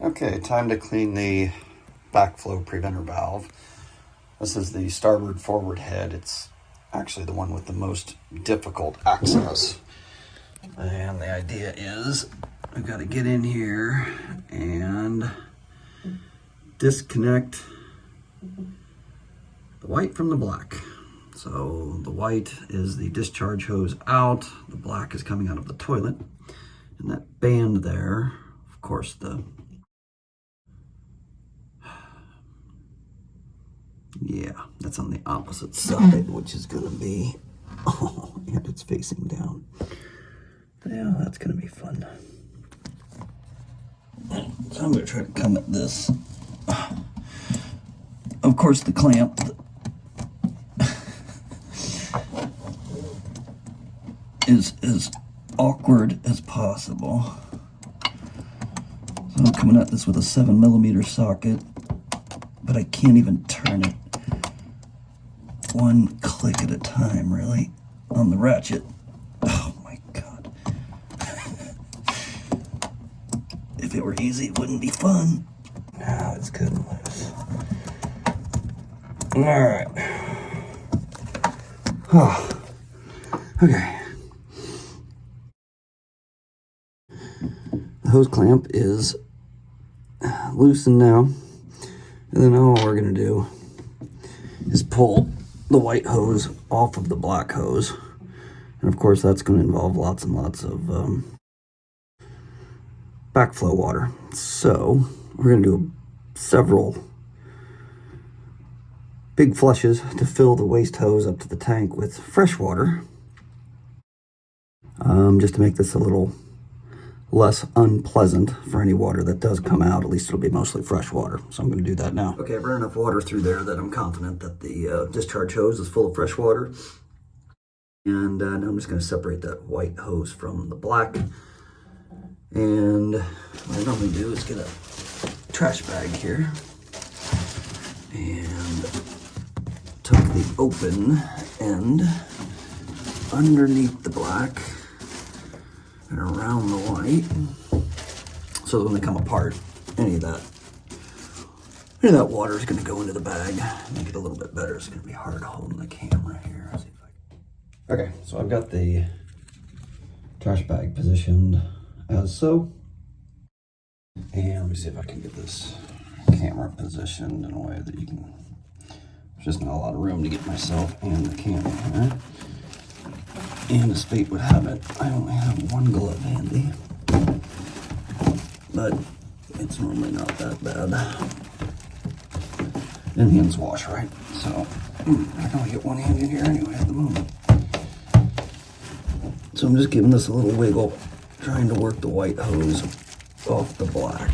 Okay, time to clean the backflow preventer valve. This is the starboard forward head. It's actually the one with the most difficult access. And the idea is I've got to get in here and disconnect the white from the black. So the white is the discharge hose out, the black is coming out of the toilet. And that band there, of course, that's on the opposite side, which is going to be, and it's facing down. Yeah, that's going to be fun. So I'm going to try to come at this. Of course, the clamp is as awkward as possible. So I'm coming at this with a 7mm socket, but I can't even turn it one click at a time, really, on the ratchet. Oh my God. If it were easy, it wouldn't be fun. Now it's good and loose. All right. Oh. Okay. The hose clamp is loosened now. And then all we're going to do is pull the white hose off of the black hose. And of course, that's going to involve lots and lots of backflow water. So we're going to do several big flushes to fill the waste hose up to the tank with fresh water, just to make this a little less unpleasant for any water that does come out. At least it'll be mostly fresh water. So I'm going to do that now. Okay, I've run enough water through there that I'm confident that the discharge hose is full of fresh water. And now I'm just going to separate that white hose from the black. And what I normally do is get a trash bag here and tuck the open end underneath the black and around the white, so that when they come apart, any of that water is going to go into the bag, make it a little bit better. It's going to be hard holding the camera here. See if I can... Okay, so I've got the trash bag positioned as so, and let me see if I can get this camera positioned in a way that you can. There's just not a lot of room to get myself and the camera here. And as fate would have it, I only have one glove handy, but it's normally not that bad. And hands wash, right? So I can only get one hand in here anyway at the moment. So I'm just giving this a little wiggle, trying to work the white hose off the black.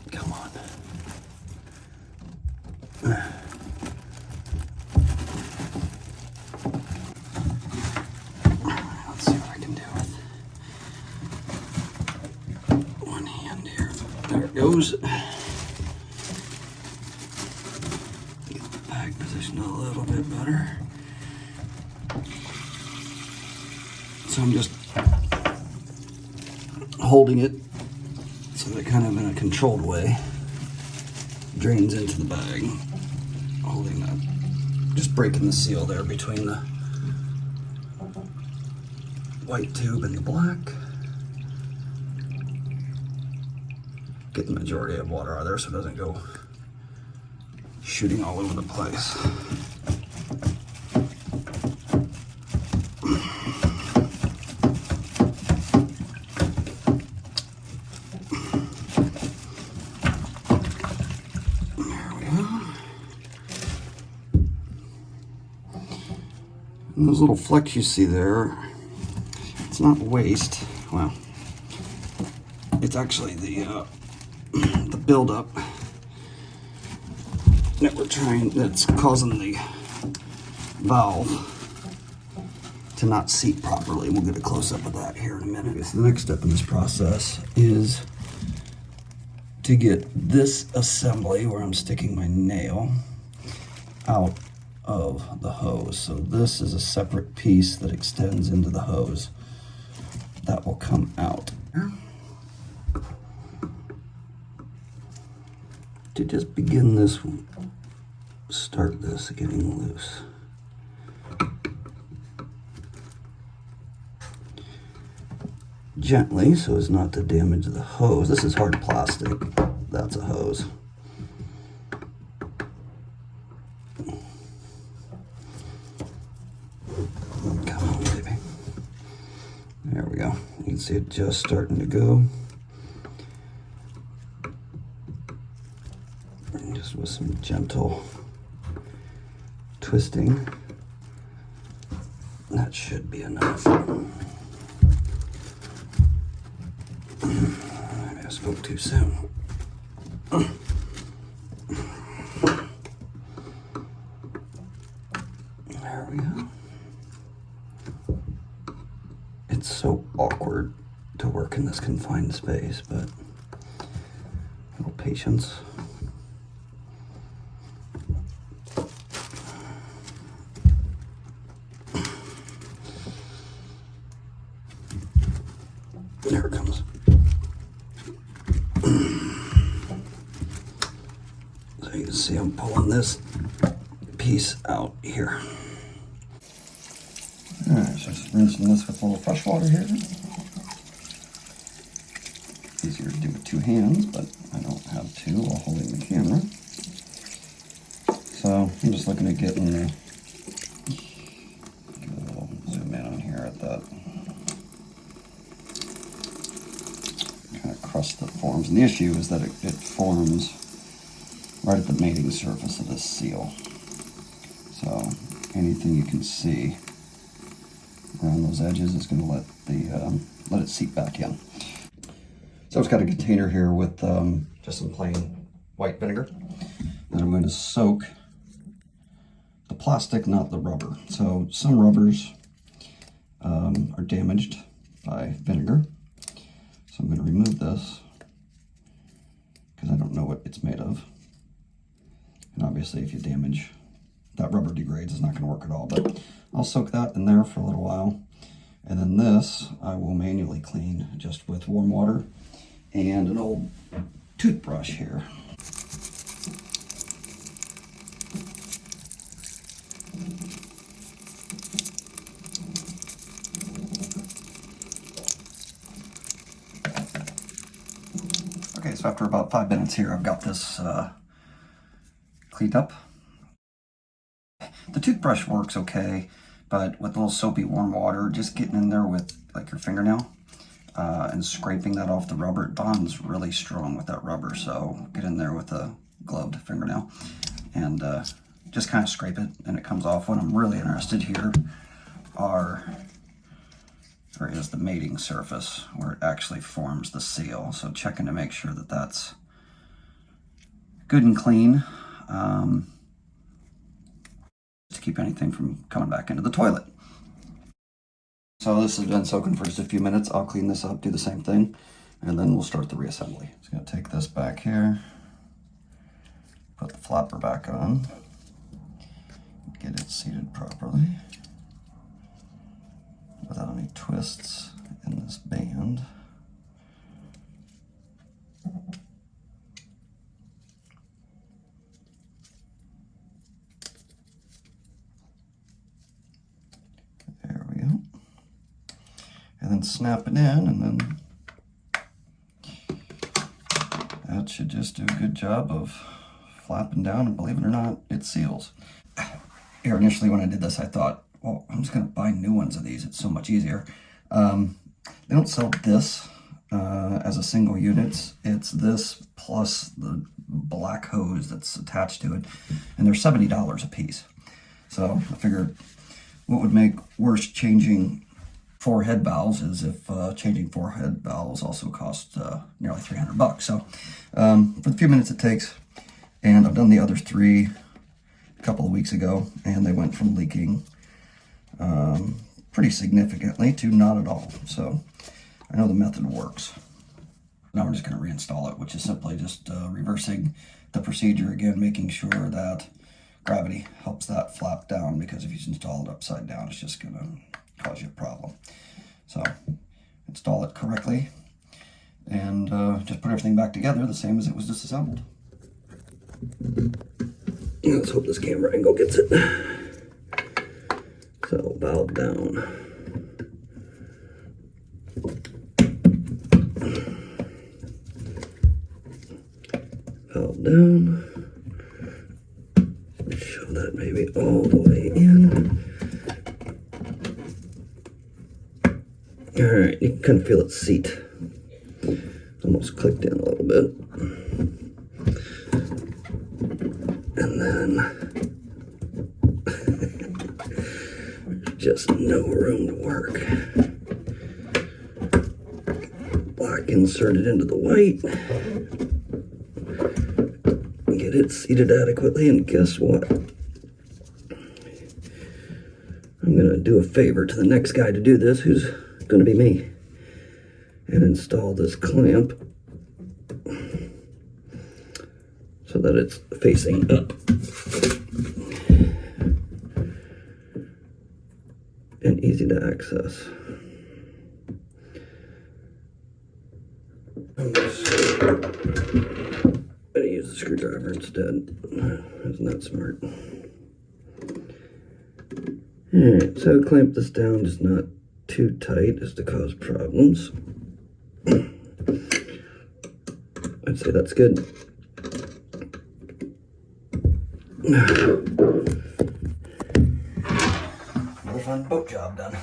Come on. Goes. Get the bag positioned a little bit better. So I'm just holding it so that it kind of in a controlled way drains into the bag. Holding that, just breaking the seal there between the white tube and the black. Get the majority of water out of there so it doesn't go shooting all over the place. There we go. And those little flecks you see there, it's not waste. Well, it's actually the buildup that's causing the valve to not seat properly. We'll get a close-up of that here in a minute. So the next step in this process is to get this assembly where I'm sticking my nail out of the hose. So this is a separate piece that extends into the hose. That will come out. to just begin this, start this getting loose. Gently, so as not to damage the hose. This is hard plastic. That's a hose. Come on, baby. There we go. You can see it just starting to go. And just with some gentle twisting. That should be enough. Maybe I spoke too soon. There we go. It's so awkward to work in this confined space, but a little patience. There it comes. So you can see I'm pulling this piece out here. Alright, so just rinsing this with a little fresh water here. Easier to do with two hands, but I don't have two while holding the camera. So I'm just looking at getting a little zoom in on here at that kind of crust that forms. And the issue is that it forms right at the mating surface of this seal. So anything you can see around those edges is going to let it seep back in. So I've got a container here with just some plain white vinegar that I'm going to soak the plastic, not the rubber. So some rubbers are damaged by vinegar. So I'm going to remove this because I don't know what it's made of. And obviously if you damage, that rubber degrades, it's not going to work at all. But I'll soak that in there for a little while. And then this I will manually clean just with warm water and an old toothbrush here. Okay, so after about 5 minutes here, I've got this cleaned up. The toothbrush works okay, but with a little soapy warm water, just getting in there with like your fingernail and scraping that off the rubber, it bonds really strong with that rubber. So get in there with a gloved fingernail and just kind of scrape it and it comes off. What I'm really interested here is the mating surface where it actually forms the seal. So checking to make sure that that's good and clean to keep anything from coming back into the toilet. So this has been soaking for just a few minutes. I'll clean this up, do the same thing, and then we'll start the reassembly. Just gonna take this back here, put the flapper back on, get it seated properly without any twists in this band. There we go. And then snap it in, and then that should just do a good job of flapping down, and believe it or not, it seals. Here, initially when I did this, I thought, well, I'm just gonna buy new ones of these. It's so much easier. They don't sell this as a single unit. It's this plus the black hose that's attached to it, and they're $70 a piece. So I figured what would make worse changing 4 head valves is if changing 4 head valves also cost nearly $300. So for the few minutes it takes, and I've done the other 3 a couple of weeks ago, and they went from leaking pretty significantly to not at all. So I know the method works. Now we're just going to reinstall it, which is simply just reversing the procedure again, making sure that gravity helps that flap down, because if you install it upside down, it's just going to cause you a problem. So install it correctly and just put everything back together the same as it was disassembled. Let's hope this camera angle gets it. So, valve down. Valve down. Shove that baby all the way in. Alright, you can kind of feel its seat. Almost clicked in a little bit. And then just no room to work. Black inserted into the white. Get it seated adequately, and guess what? I'm gonna do a favor to the next guy to do this, who's gonna be me, and install this clamp so that it's facing up and easy to access. I'm just gonna use the screwdriver instead. Isn't that smart? Alright, so clamp this down, just not too tight as to cause problems. I'd say that's good. Another fun boat job done.